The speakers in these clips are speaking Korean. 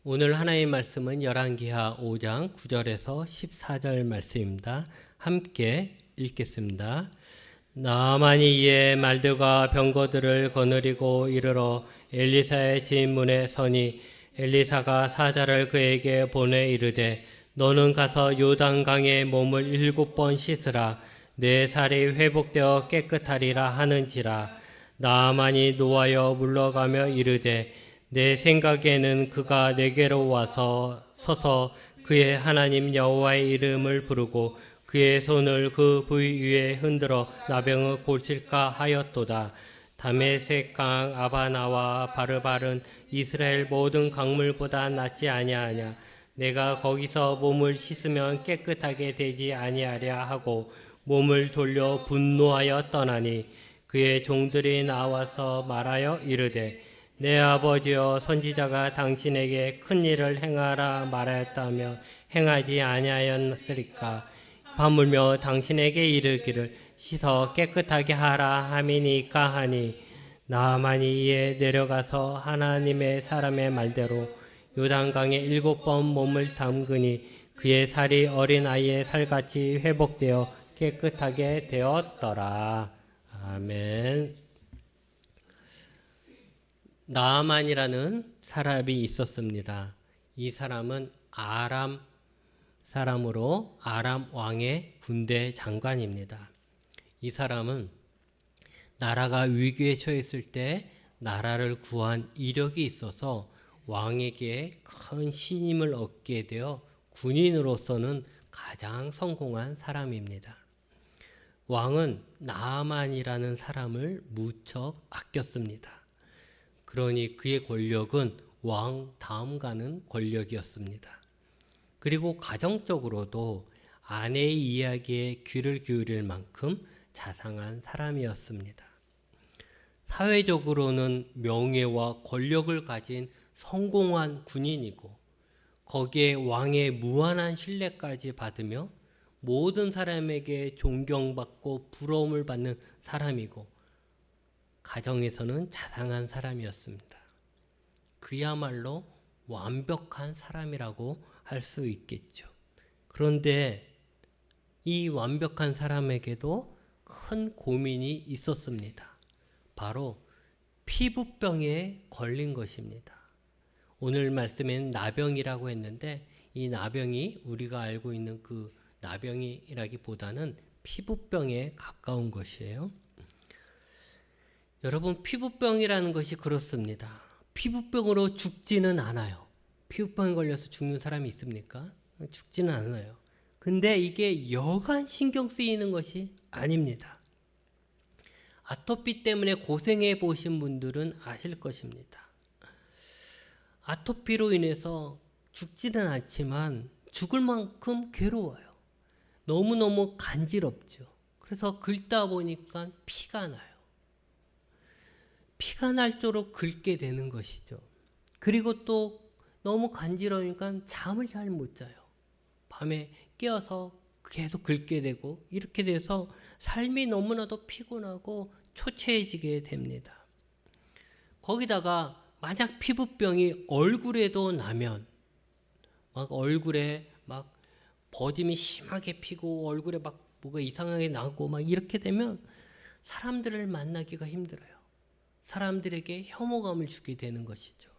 오늘 하나님의 말씀은 열왕기하 5장 9절에서 14절 말씀입니다. 함께 읽겠습니다. 나아만이 이에 말들과 병거들을 거느리고 이르러 엘리사의 집 문에 서니 엘리사가 사자를 그에게 보내 이르되 너는 가서 요단강에 몸을 7번 씻으라. 내 살이 회복되어 깨끗하리라 하는지라. 나아만이 노하여 물러가며 이르되 내 생각에는 그가 내게로 와서 서서 그의 하나님 여호와의 이름을 부르고 그의 손을 그 부위 위에 흔들어 나병을 고칠까 하였도다. 다메섹 강 아바나와 바르발은 이스라엘 모든 강물보다 낫지 아니하냐. 내가 거기서 몸을 씻으면 깨끗하게 되지 아니하랴 하고 몸을 돌려 분노하여 떠나니 그의 종들이 나와서 말하여 이르되 내 아버지여 선지자가 당신에게 큰 일을 행하라 말하였다며 행하지 아니하였으리까. 하물며 당신에게 이르기를 씻어 깨끗하게 하라 함이니까 하니 나아만이 이에 내려가서 하나님의 사람의 말대로 요단강에 7번 몸을 담그니 그의 살이 어린아이의 살같이 회복되어 깨끗하게 되었더라. 아멘. 나아만이라는 사람이 있었습니다. 이 사람은 아람 사람으로 아람 왕의 군대 장관입니다. 이 사람은 나라가 위기에 처했을 때 나라를 구한 이력이 있어서 왕에게 큰 신임을 얻게 되어 군인으로서는 가장 성공한 사람입니다. 왕은 나아만이라는 사람을 무척 아꼈습니다. 그러니 그의 권력은 왕 다음 가는 권력이었습니다. 그리고 가정적으로도 아내의 이야기에 귀를 기울일 만큼 자상한 사람이었습니다. 사회적으로는 명예와 권력을 가진 성공한 군인이고 거기에 왕의 무한한 신뢰까지 받으며 모든 사람에게 존경받고 부러움을 받는 사람이고 가정에서는 자상한 사람이었습니다. 그야말로 완벽한 사람이라고 할 수 있겠죠. 그런데 이 완벽한 사람에게도 큰 고민이 있었습니다. 바로 피부병에 걸린 것입니다. 오늘 말씀엔 나병이라고 했는데 이 나병이 우리가 알고 있는 그 나병이라기보다는 피부병에 가까운 것이에요. 여러분, 피부병이라는 것이 그렇습니다. 피부병으로 죽지는 않아요. 피부병에 걸려서 죽는 사람이 있습니까? 죽지는 않아요. 근데 이게 여간 신경 쓰이는 것이 아닙니다. 아토피 때문에 고생해 보신 분들은 아실 것입니다. 아토피로 인해서 죽지는 않지만 죽을 만큼 괴로워요. 너무너무 간지럽죠. 그래서 긁다 보니까 피가 나요. 피가 날도록 긁게 되는 것이죠. 그리고 또 너무 간지러우니까 잠을 잘 못 자요. 밤에 깨어서 계속 긁게 되고 이렇게 돼서 삶이 너무나도 피곤하고 초췌해지게 됩니다. 거기다가 만약 피부병이 얼굴에도 나면 막 얼굴에 막 버짐이 심하게 피고 얼굴에 막 뭐가 이상하게 나고 막 이렇게 되면 사람들을 만나기가 힘들어요. 사람들에게 혐오감을 주게 되는 것이죠.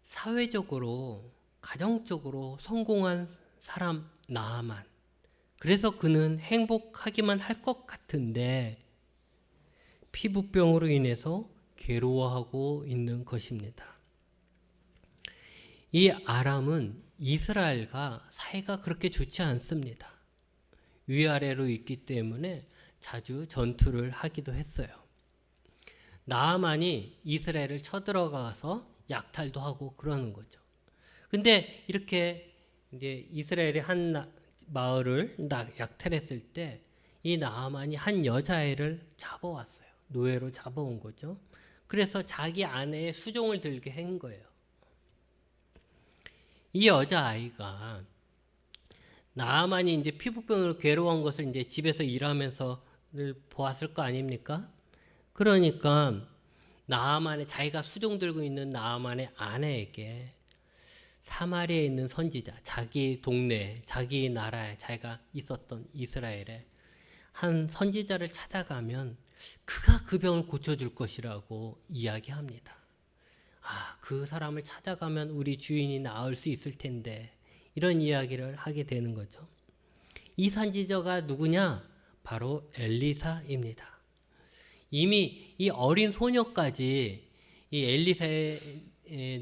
사회적으로, 가정적으로 성공한 사람 나아만. 그래서 그는 행복하기만 할 것 같은데 피부병으로 인해서 괴로워하고 있는 것입니다. 이 아람은 이스라엘과 사이가 그렇게 좋지 않습니다. 위아래로 있기 때문에 자주 전투를 하기도 했어요. 나아만이 이스라엘을 쳐들어가서 약탈도 하고 그러는 거죠. 근데 이렇게 이제 이스라엘의 한 마을을 약탈했을 때 이 나아만이 한 여자애를 잡아왔어요. 노예로 잡아온 거죠. 그래서 자기 아내의 수종을 들게 한 거예요. 이 여자아이가 나아만이 이제 피부병으로 괴로운 것을 이제 집에서 일하면서 늘 보았을 거 아닙니까? 그러니까 나아만의 자기가 수종 들고 있는 나아만의 아내에게 사마리아에 있는 선지자, 자기 동네, 자기 나라에 자기가 있었던 이스라엘에 한 선지자를 찾아가면 그가 그 병을 고쳐줄 것이라고 이야기합니다. 그 사람을 찾아가면 우리 주인이 나을 수 있을 텐데, 이런 이야기를 하게 되는 거죠. 이 선지자가 누구냐? 바로 엘리사입니다. 이미 이 어린 소녀까지 이 엘리사의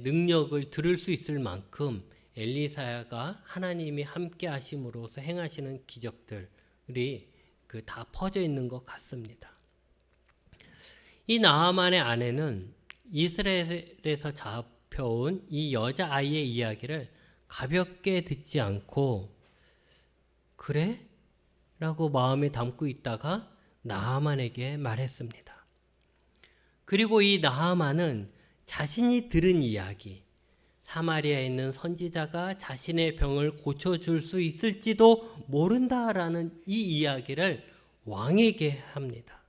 능력을 들을 수 있을 만큼 엘리사가 하나님이 함께 하심으로써 행하시는 기적들이 다 퍼져 있는 것 같습니다. 이 나아만의 아내는 이스라엘에서 잡혀온 이 여자아이의 이야기를 가볍게 듣지 않고 그래? 라고 마음에 담고 있다가 나아만에게 말했습니다. 그리고 이 나아만은 자신이 들은 이야기, 사마리아에 있는 선지자가 자신의 병을 고쳐줄 수 있을지도 모른다라는 이 이야기를 왕에게 합니다.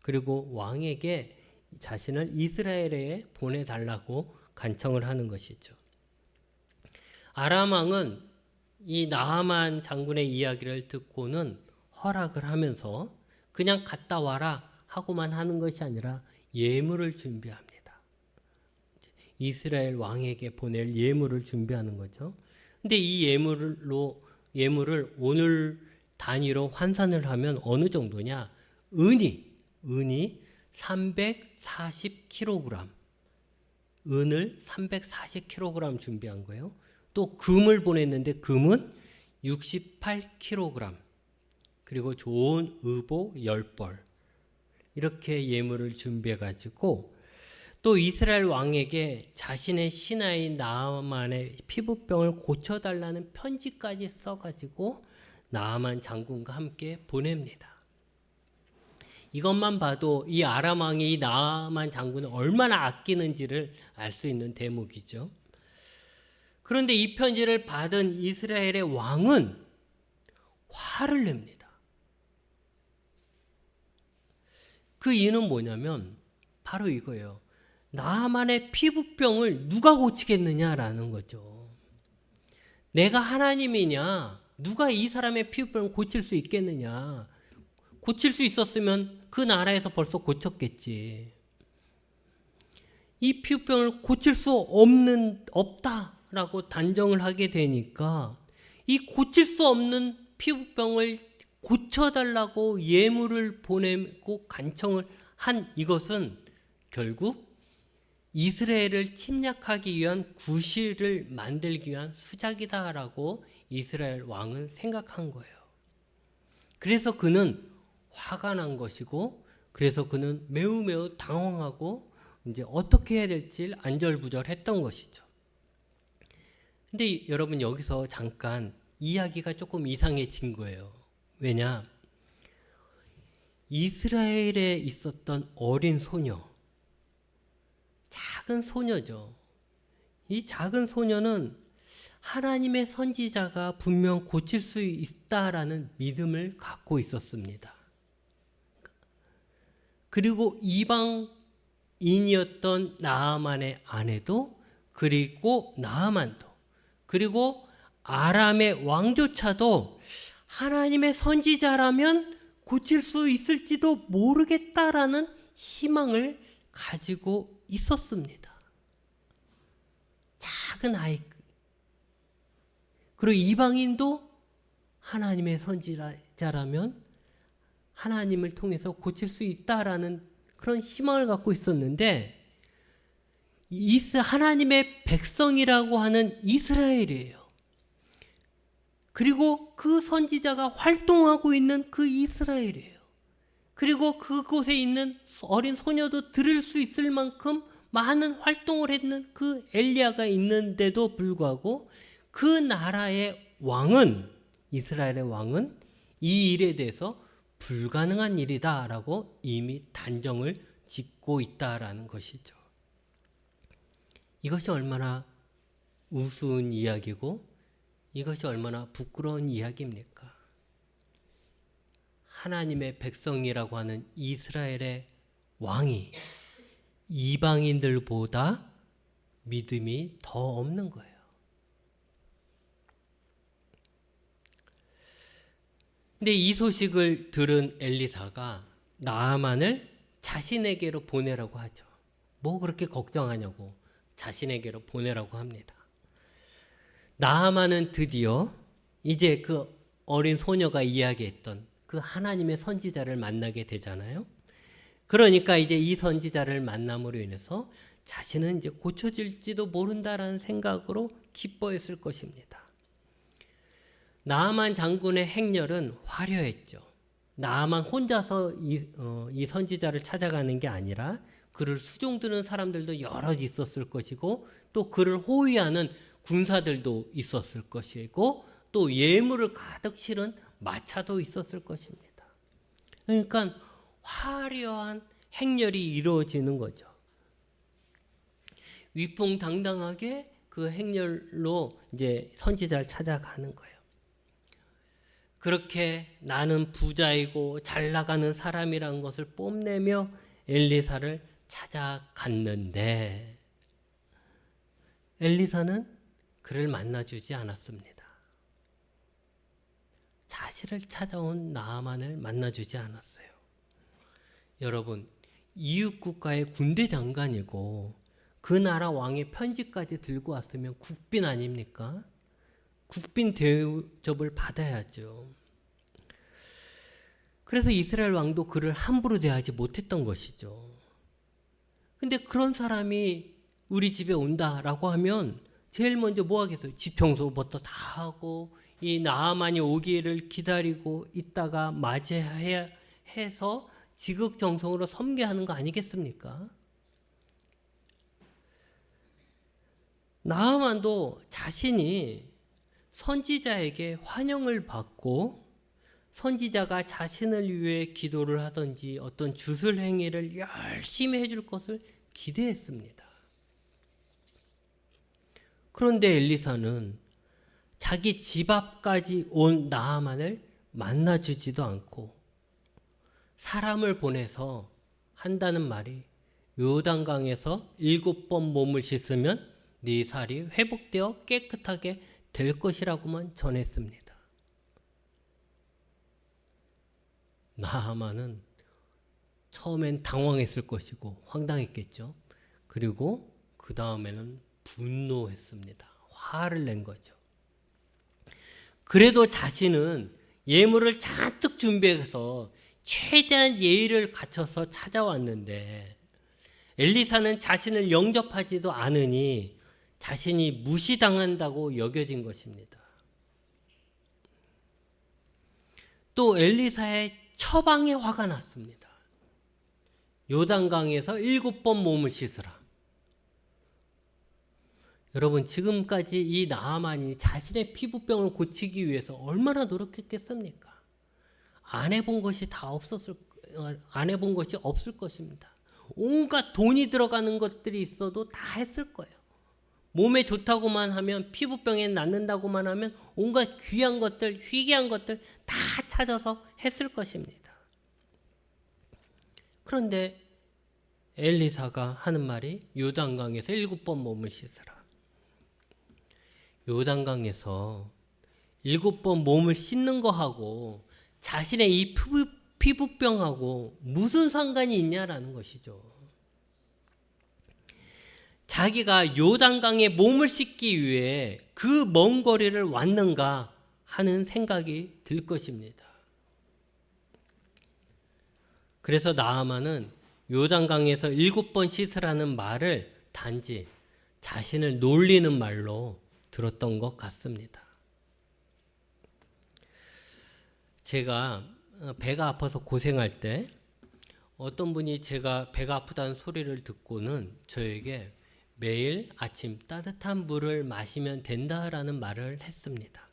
그리고 왕에게 자신을 이스라엘에 보내달라고 간청을 하는 것이죠. 아람 왕은 이 나아만 장군의 이야기를 듣고는 허락을 하면서 그냥 갔다 와라 하고만 하는 것이 아니라 예물을 준비합니다. 이스라엘 왕에게 보낼 예물을 준비하는 거죠. 근데 이 예물을 오늘 단위로 환산을 하면 어느 정도냐? 은이 340kg, 은을 340kg 준비한 거예요. 또 금을 보냈는데 금은 68kg, 그리고 좋은 의복 10벌, 이렇게 예물을 준비해 가지고 또 이스라엘 왕에게 자신의 신하인 나아만의 피부병을 고쳐달라는 편지까지 써가지고 나아만 장군과 함께 보냅니다. 이것만 봐도 이 아람 왕이 이 나아만 장군을 얼마나 아끼는지를 알 수 있는 대목이죠. 그런데 이 편지를 받은 이스라엘의 왕은 화를 냅니다. 그 이유는 뭐냐면 바로 이거예요. 나만의 피부병을 누가 고치겠느냐라는 거죠. 내가 하나님이냐? 누가 이 사람의 피부병을 고칠 수 있겠느냐? 고칠 수 있었으면 그 나라에서 벌써 고쳤겠지. 이 피부병을 고칠 수 없다라고 단정을 하게 되니까 이 고칠 수 없는 피부병을 고쳐달라고 예물을 보내고 간청을 한 이것은 결국 이스라엘을 침략하기 위한 구실을 만들기 위한 수작이다라고 이스라엘 왕은 생각한 거예요. 그래서 그는 화가 난 것이고, 그래서 그는 매우 당황하고 이제 어떻게 해야 될지 안절부절했던 것이죠. 근데 여러분, 여기서 잠깐 이야기가 조금 이상해진 거예요. 왜냐? 이스라엘에 있었던 어린 소녀, 작은 소녀죠. 이 작은 소녀는 하나님의 선지자가 분명 고칠 수 있다라는 믿음을 갖고 있었습니다. 그리고 이방인이었던 나아만의 아내도, 그리고 나아만도, 그리고 아람의 왕조차도 하나님의 선지자라면 고칠 수 있을지도 모르겠다라는 희망을 가지고 있었습니다. 작은 아이. 그리고 이방인도 하나님의 선지자라면 하나님을 통해서 고칠 수 있다라는 그런 희망을 갖고 있었는데, 하나님의 백성이라고 하는 이스라엘이에요. 그리고 그 선지자가 활동하고 있는 그 이스라엘이에요. 그리고 그곳에 있는 어린 소녀도 들을 수 있을 만큼 많은 활동을 했는 그 엘리야가 있는데도 불구하고 그 나라의 왕은, 이스라엘의 왕은 이 일에 대해서 불가능한 일이다라고 이미 단정을 짓고 있다라는 것이죠. 이것이 얼마나 우스운 이야기고 이것이 얼마나 부끄러운 이야기입니까? 하나님의 백성이라고 하는 이스라엘의 왕이 이방인들보다 믿음이 더 없는 거예요. 근데 이 소식을 들은 엘리사가 나아만을 자신에게로 보내라고 하죠. 뭐 그렇게 걱정하냐고 자신에게로 보내라고 합니다. 나아만은 드디어 이제 그 어린 소녀가 이야기했던 그 하나님의 선지자를 만나게 되잖아요. 그러니까 이제 이 선지자를 만남으로 인해서 자신은 이제 고쳐질지도 모른다라는 생각으로 기뻐했을 것입니다. 나아만 장군의 행렬은 화려했죠. 나아만 혼자서 이 선지자를 찾아가는 게 아니라 그를 수종드는 사람들도 여럿 있었을 것이고 또 그를 호위하는 군사들도 있었을 것이고 또 예물을 가득 실은 마차도 있었을 것입니다. 그러니까 화려한 행렬이 이루어지는 거죠. 위풍당당하게 그 행렬로 이제 선지자를 찾아가는 거예요. 그렇게 나는 부자이고 잘 나가는 사람이라는 것을 뽐내며 엘리사를 찾아갔는데 엘리사는 그를 만나주지 않았습니다. 자신을 찾아온 나아만을 만나주지 않았어요. 여러분, 이웃 국가의 군대 장관이고 그 나라 왕의 편지까지 들고 왔으면 국빈 아닙니까? 국빈 대접을 받아야죠. 그래서 이스라엘 왕도 그를 함부로 대하지 못했던 것이죠. 근데 그런 사람이 우리 집에 온다라고 하면 제일 먼저 뭐 하겠어요? 집 청소부터 다 하고 이 나아만이 오기를 기다리고 있다가 맞이해서 지극정성으로 섬겨하는 거 아니겠습니까? 나아만도 자신이 선지자에게 환영을 받고 선지자가 자신을 위해 기도를 하든지 어떤 주술 행위를 열심히 해줄 것을 기대했습니다. 그런데 엘리사는 자기 집 앞까지 온 나아만을 만나주지도 않고 사람을 보내서 한다는 말이 요단강에서 7번 몸을 씻으면 네 살이 회복되어 깨끗하게 될 것이라고만 전했습니다. 나아만은 처음엔 당황했을 것이고 황당했겠죠. 그리고 그 다음에는 분노했습니다. 화를 낸 거죠. 그래도 자신은 예물을 잔뜩 준비해서 최대한 예의를 갖춰서 찾아왔는데 엘리사는 자신을 영접하지도 않으니 자신이 무시당한다고 여겨진 것입니다. 또 엘리사의 처방에 화가 났습니다. 요단강에서 7번 몸을 씻으라. 여러분, 지금까지 이 나아만이 자신의 피부병을 고치기 위해서 얼마나 노력했겠습니까? 안 해본 것이 없을 것입니다. 온갖 돈이 들어가는 것들이 있어도 다 했을 거예요. 몸에 좋다고만 하면, 피부병에 낫는다고만 하면 온갖 귀한 것들, 희귀한 것들 다 찾아서 했을 것입니다. 그런데 엘리사가 하는 말이 요단강에서 7번 몸을 씻으라. 요단강에서 7번 몸을 씻는 거하고 자신의 이 피부병하고 무슨 상관이 있냐라는 것이죠. 자기가 요단강에 몸을 씻기 위해 그 먼 거리를 왔는가 하는 생각이 들 것입니다. 그래서 나아만은 요단강에서 7번 씻으라는 말을 단지 자신을 놀리는 말로 들었던 것 같습니다. 제가 배가 아파서 고생할 때 어떤 분이 제가 배가 아프다는 소리를 듣고는 저에게 매일 아침 따뜻한 물을 마시면 된다라는 말을 했습니다.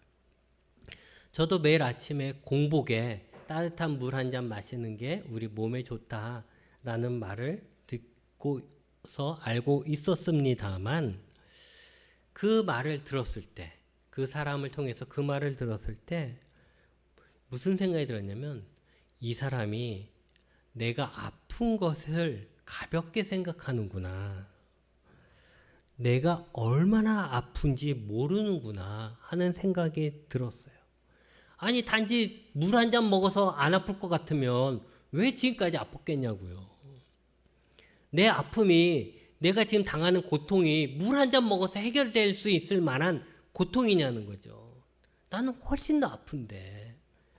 저도 매일 아침에 공복에 따뜻한 물 한 잔 마시는 게 우리 몸에 좋다라는 말을 듣고서 알고 있었습니다만 그 말을 들었을 때, 그 사람을 통해서 그 말을 들었을 때 무슨 생각이 들었냐면 이 사람이 내가 아픈 것을 가볍게 생각하는구나. 내가 얼마나 아픈지 모르는구나 하는 생각이 들었어요. 아니 단지 물 한 잔 먹어서 안 아플 것 같으면 왜 지금까지 아팠겠냐고요. 내 아픔이, 내가 지금 당하는 고통이 물 한 잔 먹어서 해결될 수 있을 만한 고통이냐는 거죠. 나는 훨씬 더 아픈데.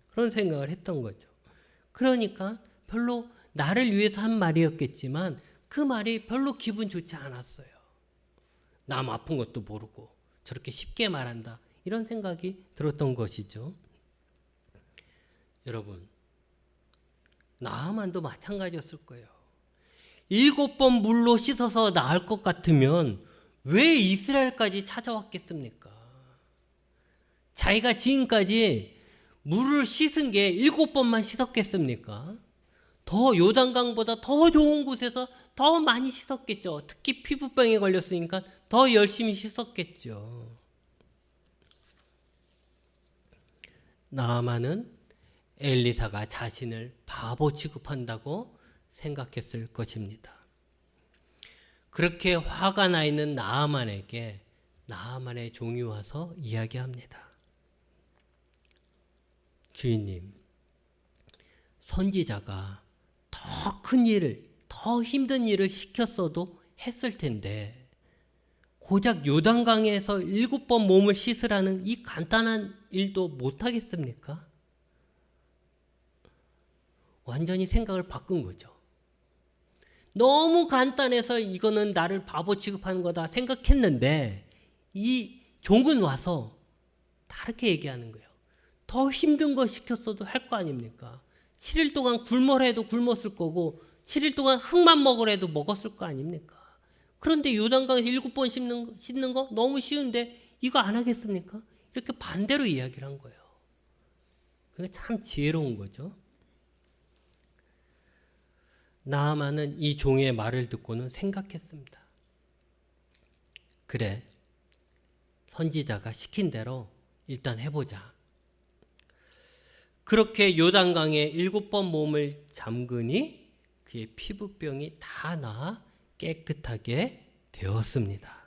그런 생각을 했던 거죠. 그러니까 별로 나를 위해서 한 말이었겠지만 그 말이 별로 기분 좋지 않았어요. 남 아픈 것도 모르고 저렇게 쉽게 말한다. 이런 생각이 들었던 것이죠. 여러분, 나아만도 마찬가지였을 거예요. 7번 물로 씻어서 나을 것 같으면 왜 이스라엘까지 찾아왔겠습니까? 자기가 지금까지 물을 씻은 게 7번만 씻었겠습니까? 더 요단강보다 더 좋은 곳에서 더 많이 씻었겠죠. 특히 피부병에 걸렸으니까 더 열심히 씻었겠죠. 나아만은 엘리사가 자신을 바보 취급한다고 생각했을 것입니다. 그렇게 화가 나 있는 나아만에게 나아만의 종이 와서 이야기합니다. 주인님, 선지자가 더 큰 일을, 더 힘든 일을 시켰어도 했을 텐데 고작 요단강에서 7번 몸을 씻으라는 이 간단한 일도 못하겠습니까? 완전히 생각을 바꾼 거죠. 너무 간단해서 이거는 나를 바보 취급하는 거다 생각했는데 이 종은 와서 다르게 얘기하는 거예요. 더 힘든 거 시켰어도 할 거 아닙니까? 7일 동안 굶으라 해도 굶었을 거고 7일 동안 흙만 먹으라 해도 먹었을 거 아닙니까? 그런데 요단강에서 7번 씻는 거 너무 쉬운데 이거 안 하겠습니까? 이렇게 반대로 이야기를 한 거예요. 그게 참 지혜로운 거죠. 나아만은 이 종의 말을 듣고는 생각했습니다. 그래, 선지자가 시킨 대로 일단 해보자. 그렇게 요단강에 7번 몸을 잠그니 그의 피부병이 다 나아 깨끗하게 되었습니다.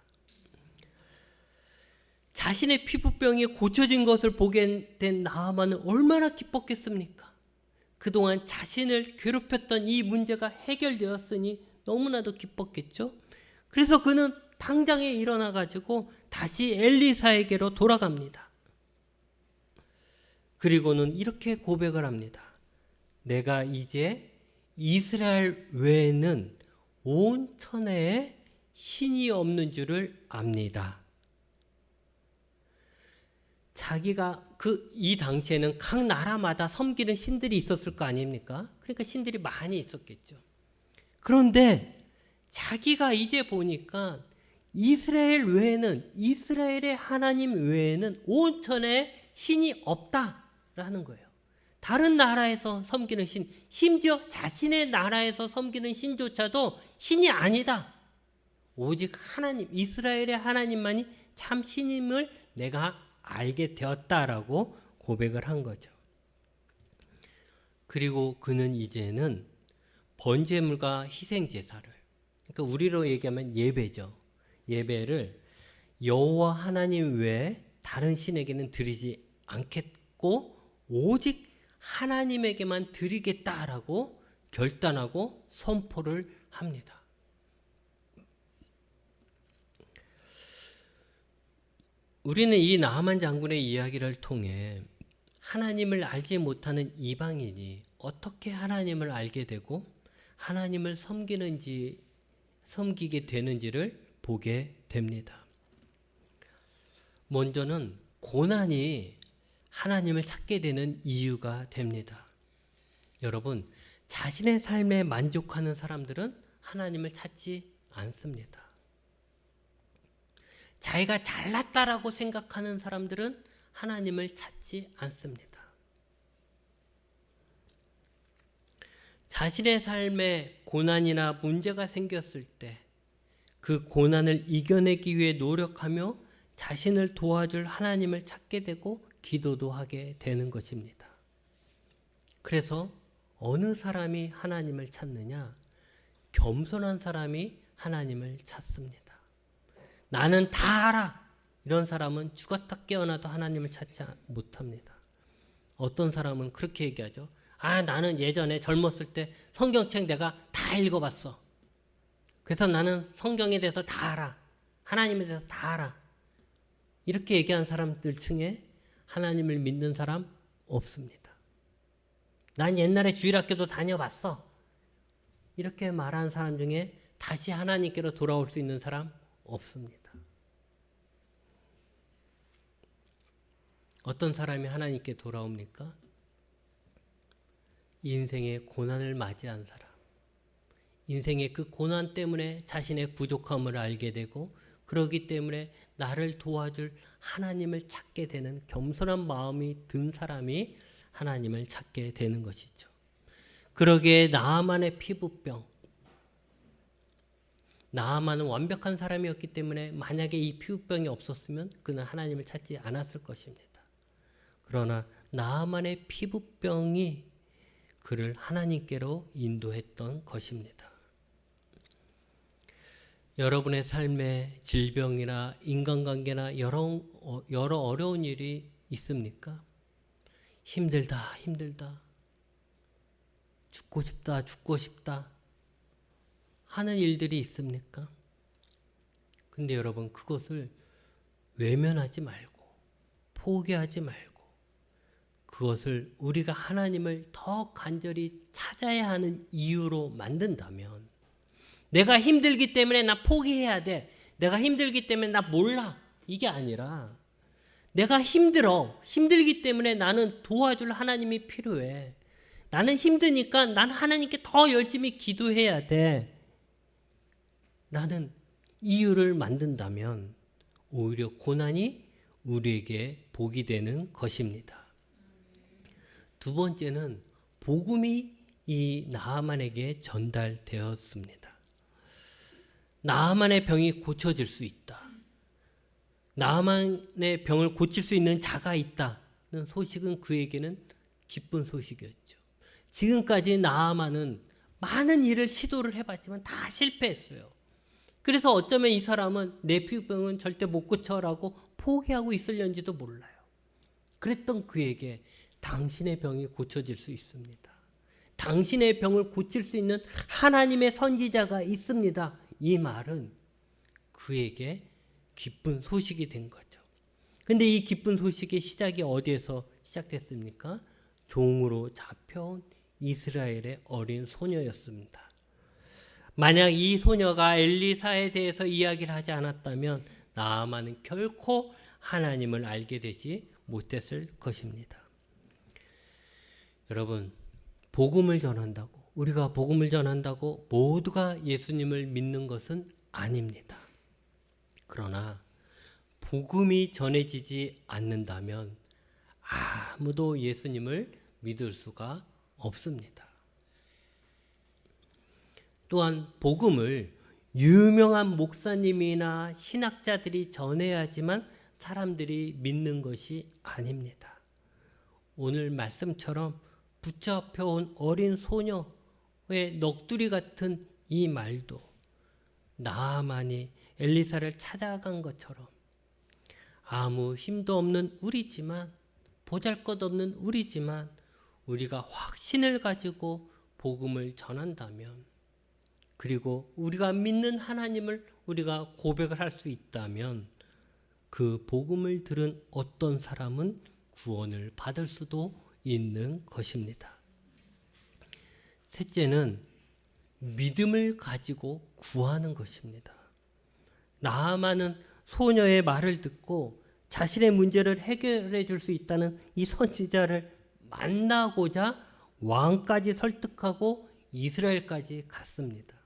자신의 피부병이 고쳐진 것을 보게 된 나아만은 얼마나 기뻤겠습니까? 그동안 자신을 괴롭혔던 이 문제가 해결되었으니 너무나도 기뻤겠죠. 그래서 그는 당장에 일어나 가지고 다시 엘리사에게로 돌아갑니다. 그리고는 이렇게 고백을 합니다. 내가 이제 이스라엘 외에는 온 천하에 신이 없는 줄을 압니다. 자기가 이 당시에는 각 나라마다 섬기는 신들이 있었을 거 아닙니까? 그러니까 신들이 많이 있었겠죠. 그런데 자기가 이제 보니까 이스라엘 외에는, 이스라엘의 하나님 외에는 온 천하에 신이 없다라는 거예요. 다른 나라에서 섬기는 신, 심지어 자신의 나라에서 섬기는 신조차도 신이 아니다. 오직 하나님, 이스라엘의 하나님만이 참 신임을 내가 알게 되었다라고 고백을 한 거죠. 그리고 그는 이제는 번제물과 희생제사를, 그러니까 우리로 얘기하면 예배죠. 예배를 여호와 하나님 외에 다른 신에게는 드리지 않겠고 오직 하나님에게만 드리겠다라고 결단하고 선포를 합니다. 우리는 이 나하만 장군의 이야기를 통해 하나님을 알지 못하는 이방인이 어떻게 하나님을 알게 되고 하나님을 섬기게 되는지를 보게 됩니다. 먼저는 고난이 하나님을 찾게 되는 이유가 됩니다. 여러분, 자신의 삶에 만족하는 사람들은 하나님을 찾지 않습니다. 자기가 잘났다라고 생각하는 사람들은 하나님을 찾지 않습니다. 자신의 삶에 고난이나 문제가 생겼을 때 그 고난을 이겨내기 위해 노력하며 자신을 도와줄 하나님을 찾게 되고 기도도 하게 되는 것입니다. 그래서 어느 사람이 하나님을 찾느냐? 겸손한 사람이 하나님을 찾습니다. 나는 다 알아. 이런 사람은 죽었다 깨어나도 하나님을 찾지 못합니다. 어떤 사람은 그렇게 얘기하죠. 나는 예전에 젊었을 때 성경책 내가 다 읽어봤어. 그래서 나는 성경에 대해서 다 알아. 하나님에 대해서 다 알아. 이렇게 얘기한 사람들 중에 하나님을 믿는 사람 없습니다. 난 옛날에 주일학교도 다녀봤어. 이렇게 말하는 사람 중에 다시 하나님께로 돌아올 수 있는 사람 없습니다. 어떤 사람이 하나님께 돌아옵니까? 인생의 고난을 맞이한 사람. 인생의 그 고난 때문에 자신의 부족함을 알게 되고 그러기 때문에 나를 도와줄 하나님을 찾게 되는 겸손한 마음이 든 사람이 하나님을 찾게 되는 것이죠. 그러기에 나아만의 피부병. 나아만은 완벽한 사람이었기 때문에 만약에 이 피부병이 없었으면 그는 하나님을 찾지 않았을 것입니다. 그러나 나아만의 피부병이 그를 하나님께로 인도했던 것입니다. 여러분의 삶에 질병이나 인간관계나 여러 어려운 일이 있습니까? 힘들다. 죽고 싶다 하는 일들이 있습니까? 근데 여러분 그것을 외면하지 말고 포기하지 말고 그것을 우리가 하나님을 더 간절히 찾아야 하는 이유로 만든다면 내가 힘들기 때문에 나 포기해야 돼. 내가 힘들기 때문에 나 몰라. 이게 아니라 내가 힘들기 때문에 나는 도와줄 하나님이 필요해. 나는 힘드니까 난 하나님께 더 열심히 기도해야 돼. 라는 이유를 만든다면 오히려 고난이 우리에게 복이 되는 것입니다. 두 번째는 복음이 이 나아만에게 전달되었습니다. 나아만의 병이 고쳐질 수 있다. 나아만의 병을 고칠 수 있는 자가 있다는 소식은 그에게는 기쁜 소식이었죠. 지금까지 나아만은 많은 일을 시도를 해봤지만 다 실패했어요. 그래서 어쩌면 이 사람은 내 피부병은 절대 못 고쳐라고 포기하고 있을는지도 몰라요. 그랬던 그에게 당신의 병이 고쳐질 수 있습니다. 당신의 병을 고칠 수 있는 하나님의 선지자가 있습니다. 이 말은 그에게 기쁜 소식이 된 거죠. 근데 이 기쁜 소식의 시작이 어디에서 시작됐습니까? 종으로 잡혀온 이스라엘의 어린 소녀였습니다. 만약 이 소녀가 엘리사에 대해서 이야기를 하지 않았다면 나아만은 결코 하나님을 알게 되지 못했을 것입니다. 여러분, 우리가 복음을 전한다고 모두가 예수님을 믿는 것은 아닙니다. 그러나 복음이 전해지지 않는다면 아무도 예수님을 믿을 수가 없습니다. 또한 복음을 유명한 목사님이나 신학자들이 전해야지만 사람들이 믿는 것이 아닙니다. 오늘 말씀처럼 붙잡혀온 어린 소녀의 넋두리 같은 이 말도 나아만이 엘리사를 찾아간 것처럼 아무 힘도 없는 우리지만 보잘것없는 우리지만 우리가 확신을 가지고 복음을 전한다면 그리고 우리가 믿는 하나님을 우리가 고백을 할 수 있다면 그 복음을 들은 어떤 사람은 구원을 받을 수도 있는 것입니다. 셋째는 믿음을 가지고 구하는 것입니다. 나아만은 소녀의 말을 듣고 자신의 문제를 해결해 줄 수 있다는 이 선지자를 만나고자 왕까지 설득하고 이스라엘까지 갔습니다.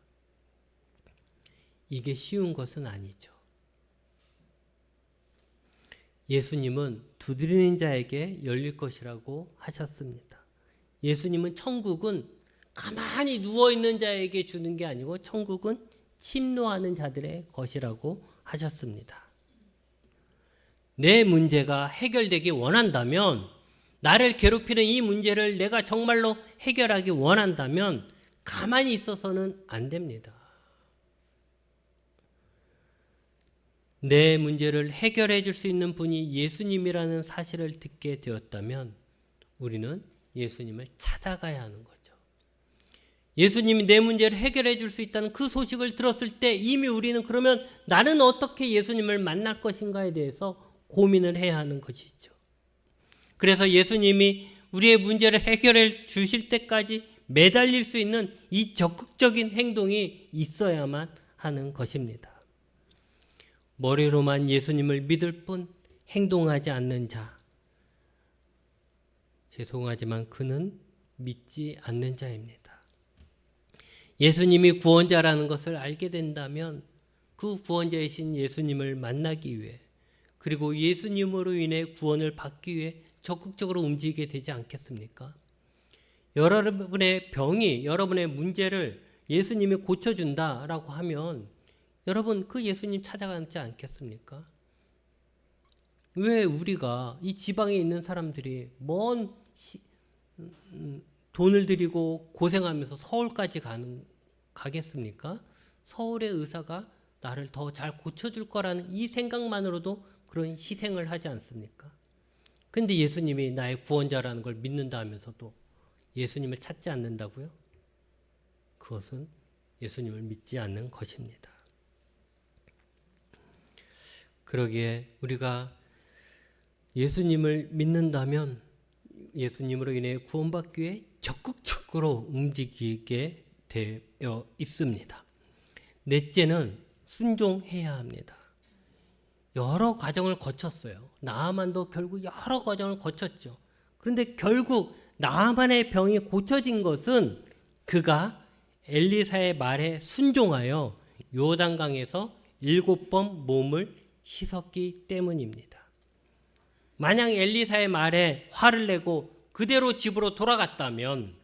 이게 쉬운 것은 아니죠. 예수님은 두드리는 자에게 열릴 것이라고 하셨습니다. 예수님은 천국은 가만히 누워있는 자에게 주는 게 아니고 천국은 침노하는 자들의 것이라고 하셨습니다. 내 문제가 해결되기 원한다면 나를 괴롭히는 이 문제를 내가 정말로 해결하기 원한다면 가만히 있어서는 안 됩니다. 내 문제를 해결해 줄 수 있는 분이 예수님이라는 사실을 듣게 되었다면 우리는 예수님을 찾아가야 하는 거죠. 예수님이 내 문제를 해결해 줄 수 있다는 그 소식을 들었을 때 이미 우리는 그러면 나는 어떻게 예수님을 만날 것인가에 대해서 고민을 해야 하는 것이죠. 그래서 예수님이 우리의 문제를 해결해 주실 때까지 매달릴 수 있는 이 적극적인 행동이 있어야만 하는 것입니다. 머리로만 예수님을 믿을 뿐 행동하지 않는 자, 죄송하지만 그는 믿지 않는 자입니다. 예수님이 구원자라는 것을 알게 된다면 그 구원자이신 예수님을 만나기 위해 그리고 예수님으로 인해 구원을 받기 위해 적극적으로 움직이게 되지 않겠습니까? 여러분의 병이, 여러분의 문제를 예수님이 고쳐준다라고 하면 여러분 그 예수님 찾아가지 않겠습니까? 왜 우리가 이 지방에 있는 사람들이 먼 돈을 들이고 고생하면서 서울까지 가겠습니까? 서울의 의사가 나를 더 잘 고쳐줄 거라는 이 생각만으로도 그런 희생을 하지 않습니까? 근데 예수님이 나의 구원자라는 걸 믿는다 하면서도 예수님을 찾지 않는다고요? 그것은 예수님을 믿지 않는 것입니다. 그러기에 우리가 예수님을 믿는다면 예수님으로 인해 구원받기 위해 적극적으로 움직이게 되어 있습니다. 넷째는 순종해야 합니다. 여러 과정을 거쳤어요. 나아만도 결국 여러 과정을 거쳤죠. 그런데 결국 나아만의 병이 고쳐진 것은 그가 엘리사의 말에 순종하여 요단강에서 7번 몸을 씻었기 때문입니다. 만약 엘리사의 말에 화를 내고 그대로 집으로 돌아갔다면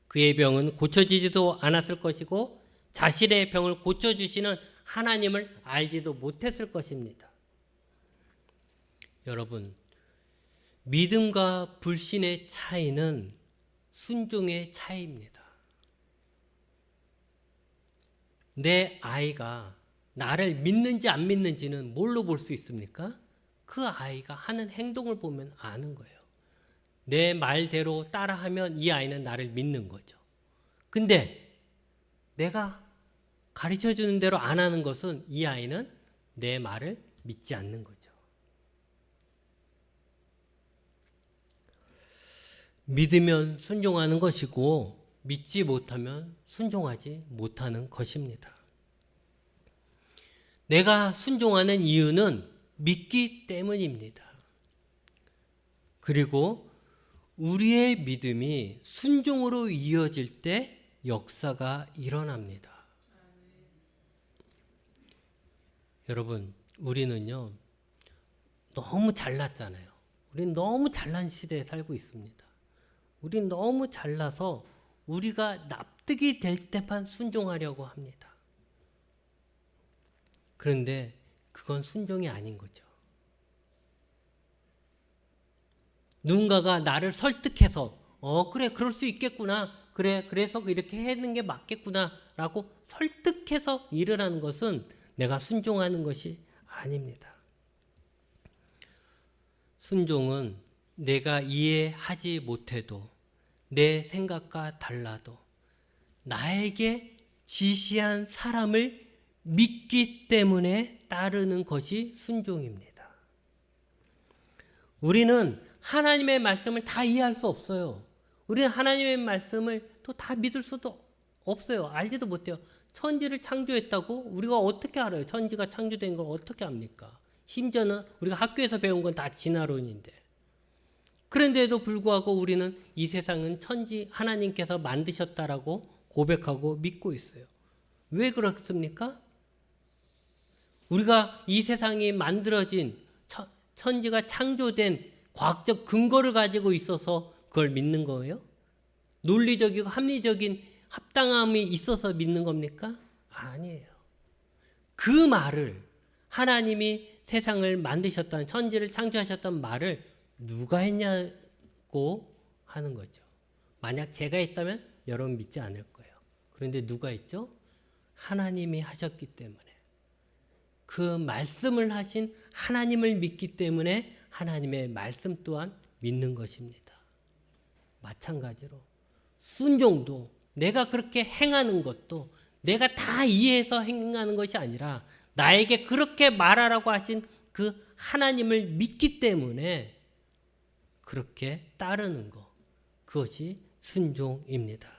그의 병은 고쳐지지도 않았을 것이고 자신의 병을 고쳐주시는 하나님을 알지도 못했을 것입니다. 여러분, 믿음과 불신의 차이는 순종의 차이입니다. 내 아이가 나를 믿는지 안 믿는지는 뭘로 볼 수 있습니까? 그 아이가 하는 행동을 보면 아는 거예요. 내 말대로 따라하면 이 아이는 나를 믿는 거죠. 근데 내가 가르쳐주는 대로 안 하는 것은 이 아이는 내 말을 믿지 않는 거죠. 믿으면 순종하는 것이고 믿지 못하면 순종하지 못하는 것입니다. 내가 순종하는 이유는 믿기 때문입니다. 그리고 우리의 믿음이 순종으로 이어질 때 역사가 일어납니다. 여러분, 우리는요 너무 잘났잖아요. 우리는 너무 잘난 시대에 살고 있습니다. 우리는 너무 잘나서 우리가 납득이 될 때만 순종하려고 합니다. 그런데 그건 순종이 아닌 거죠. 누군가가 나를 설득해서 그래 그럴 수 있겠구나, 그래 그래서 이렇게 하는 게 맞겠구나 라고 설득해서 일을 하는 것은 내가 순종하는 것이 아닙니다. 순종은 내가 이해하지 못해도 내 생각과 달라도 나에게 지시한 사람을 믿기 때문에 따르는 것이 순종입니다. 우리는 하나님의 말씀을 다 이해할 수 없어요. 우리는 하나님의 말씀을 또 다 믿을 수도 없어요. 알지도 못해요. 천지를 창조했다고 우리가 어떻게 알아요? 천지가 창조된 걸 어떻게 압니까? 심지어는 우리가 학교에서 배운 건 다 진화론인데. 그런데도 불구하고 우리는 이 세상은 천지 하나님께서 만드셨다라고 고백하고 믿고 있어요. 왜 그렇습니까? 우리가 이 세상이 만들어진 천지가 창조된 과학적 근거를 가지고 있어서 그걸 믿는 거예요? 논리적이고 합리적인 합당함이 있어서 믿는 겁니까? 아니에요. 그 말을 하나님이 세상을 만드셨다는, 천지를 창조하셨다는 말을 누가 했냐고 하는 거죠. 만약 제가 했다면 여러분 믿지 않을 거예요. 그런데 누가 있죠? 하나님이 하셨기 때문에, 그 말씀을 하신 하나님을 믿기 때문에 하나님의 말씀 또한 믿는 것입니다. 마찬가지로 순종도 내가 그렇게 행하는 것도 내가 다 이해해서 행하는 것이 아니라 나에게 그렇게 말하라고 하신 그 하나님을 믿기 때문에 그렇게 따르는 것, 그것이 순종입니다.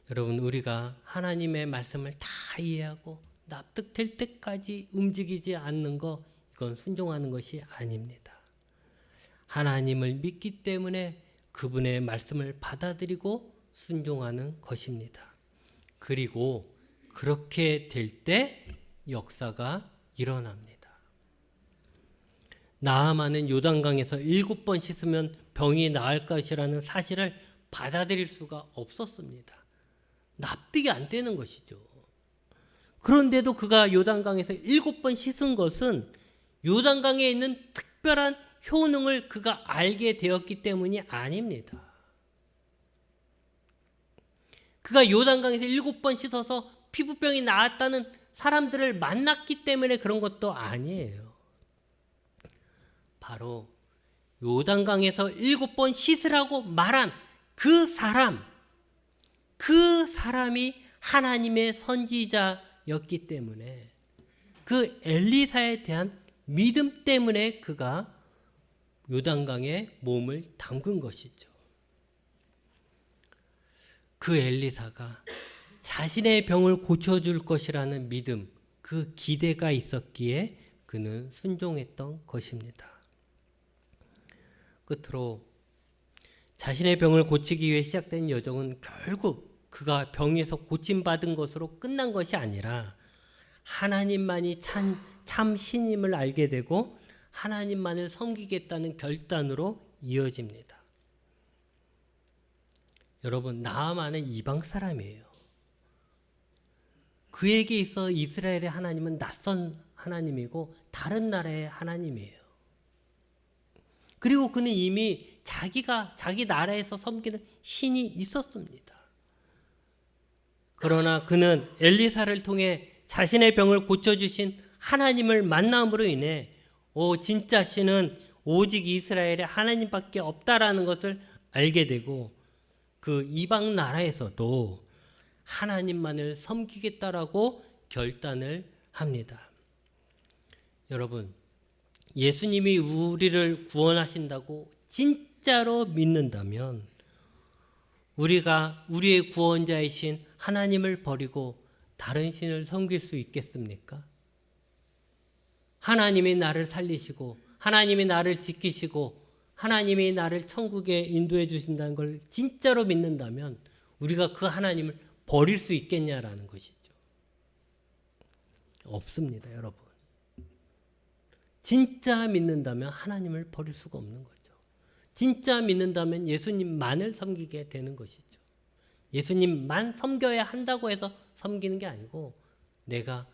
여러분, 우리가 하나님의 말씀을 다 이해하고 납득될 때까지 움직이지 않는 것, 이건 순종하는 것이 아닙니다. 하나님을 믿기 때문에 그분의 말씀을 받아들이고 순종하는 것입니다. 그리고 그렇게 될 때 역사가 일어납니다. 나아만은 요단강에서 7번 씻으면 병이 나을 것이라는 사실을 받아들일 수가 없었습니다. 납득이 안 되는 것이죠. 그런데도 그가 요단강에서 7번 씻은 것은 요단강에 있는 특별한 효능을 그가 알게 되었기 때문이 아닙니다. 그가 요단강에서 7번 씻어서 피부병이 나았다는 사람들을 만났기 때문에 그런 것도 아니에요. 바로 요단강에서 7번 씻으라고 말한 그 사람이 하나님의 선지자였기 때문에, 그 엘리사에 대한 믿음 때문에 그가 요단강에 몸을 담근 것이죠. 그 엘리사가 자신의 병을 고쳐줄 것이라는 믿음, 그 기대가 있었기에 그는 순종했던 것입니다. 끝으로 자신의 병을 고치기 위해 시작된 여정은 결국 그가 병에서 고침받은 것으로 끝난 것이 아니라 하나님만이 참 신임을 알게 되고 하나님만을 섬기겠다는 결단으로 이어집니다. 여러분, 나아만은 이방 사람이에요. 그에게 있어 이스라엘의 하나님은 낯선 하나님이고 다른 나라의 하나님이에요. 그리고 그는 이미 자기 나라에서 섬기는 신이 있었습니다. 그러나 그는 엘리사를 통해 자신의 병을 고쳐주신 하나님을 만남으로 인해 진짜 신은 오직 이스라엘의 하나님밖에 없다라는 것을 알게 되고, 그 이방 나라에서도 하나님만을 섬기겠다라고 결단을 합니다. 여러분, 예수님이 우리를 구원하신다고 진짜로 믿는다면 우리가 우리의 구원자이신 하나님을 버리고 다른 신을 섬길 수 있겠습니까? 하나님이 나를 살리시고 하나님이 나를 지키시고 하나님이 나를 천국에 인도해 주신다는 걸 진짜로 믿는다면 우리가 그 하나님을 버릴 수 있겠냐라는 것이죠. 없습니다, 여러분. 진짜 믿는다면 하나님을 버릴 수가 없는 거죠. 진짜 믿는다면 예수님만을 섬기게 되는 것이죠. 예수님만 섬겨야 한다고 해서 섬기는 게 아니고, 내가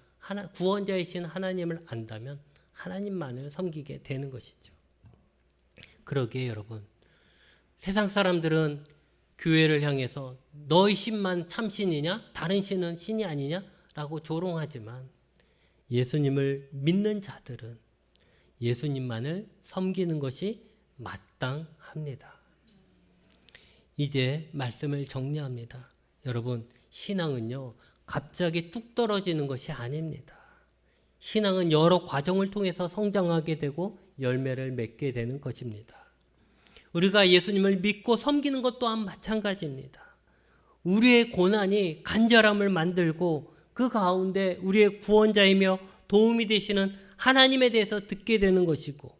구원자이신 하나님을 안다면 하나님만을 섬기게 되는 것이죠. 그러기에 여러분, 세상 사람들은 교회를 향해서 너희 신만 참신이냐? 다른 신은 신이 아니냐? 라고 조롱하지만 예수님을 믿는 자들은 예수님만을 섬기는 것이 마땅합니다. 이제 말씀을 정리합니다. 여러분, 신앙은요, 갑자기 뚝 떨어지는 것이 아닙니다. 신앙은 여러 과정을 통해서 성장하게 되고 열매를 맺게 되는 것입니다. 우리가 예수님을 믿고 섬기는 것 또한 마찬가지입니다. 우리의 고난이 간절함을 만들고 그 가운데 우리의 구원자이며 도움이 되시는 하나님에 대해서 듣게 되는 것이고,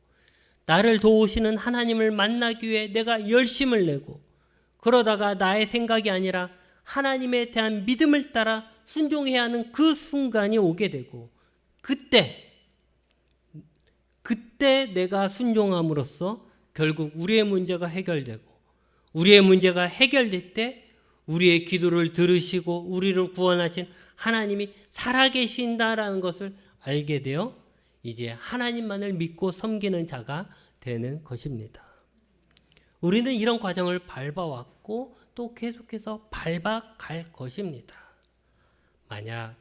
나를 도우시는 하나님을 만나기 위해 내가 열심을 내고, 그러다가 나의 생각이 아니라 하나님에 대한 믿음을 따라 순종해야 하는 그 순간이 오게 되고, 그때 내가 순종함으로써 결국 우리의 문제가 해결되고, 우리의 문제가 해결될 때 우리의 기도를 들으시고 우리를 구원하신 하나님이 살아계신다라는 것을 알게 되어 이제 하나님만을 믿고 섬기는 자가 되는 것입니다. 우리는 이런 과정을 밟아왔고 또 계속해서 밟아갈 것입니다. 만약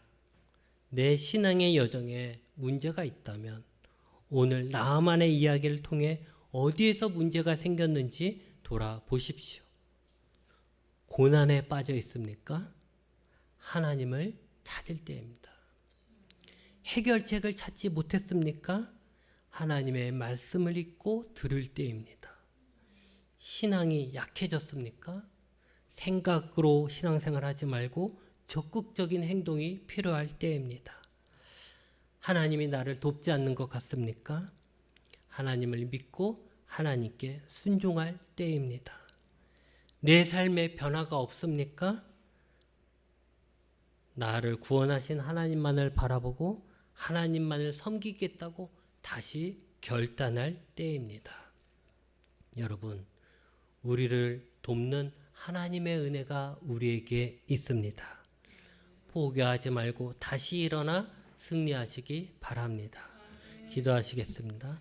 내 신앙의 여정에 문제가 있다면 오늘 나아만의 이야기를 통해 어디에서 문제가 생겼는지 돌아보십시오. 고난에 빠져 있습니까? 하나님을 찾을 때입니다. 해결책을 찾지 못했습니까? 하나님의 말씀을 읽고 들을 때입니다. 신앙이 약해졌습니까? 생각으로 신앙생활 하지 말고 적극적인 행동이 필요할 때입니다. 하나님이 나를 돕지 않는 것 같습니까? 하나님을 믿고 하나님께 순종할 때입니다. 내 삶에 변화가 없습니까? 나를 구원하신 하나님만을 바라보고 하나님만을 섬기겠다고 다시 결단할 때입니다. 여러분, 우리를 돕는 하나님의 은혜가 우리에게 있습니다. 포기하지 말고 다시 일어나 승리하시기 바랍니다. 기도하시겠습니다.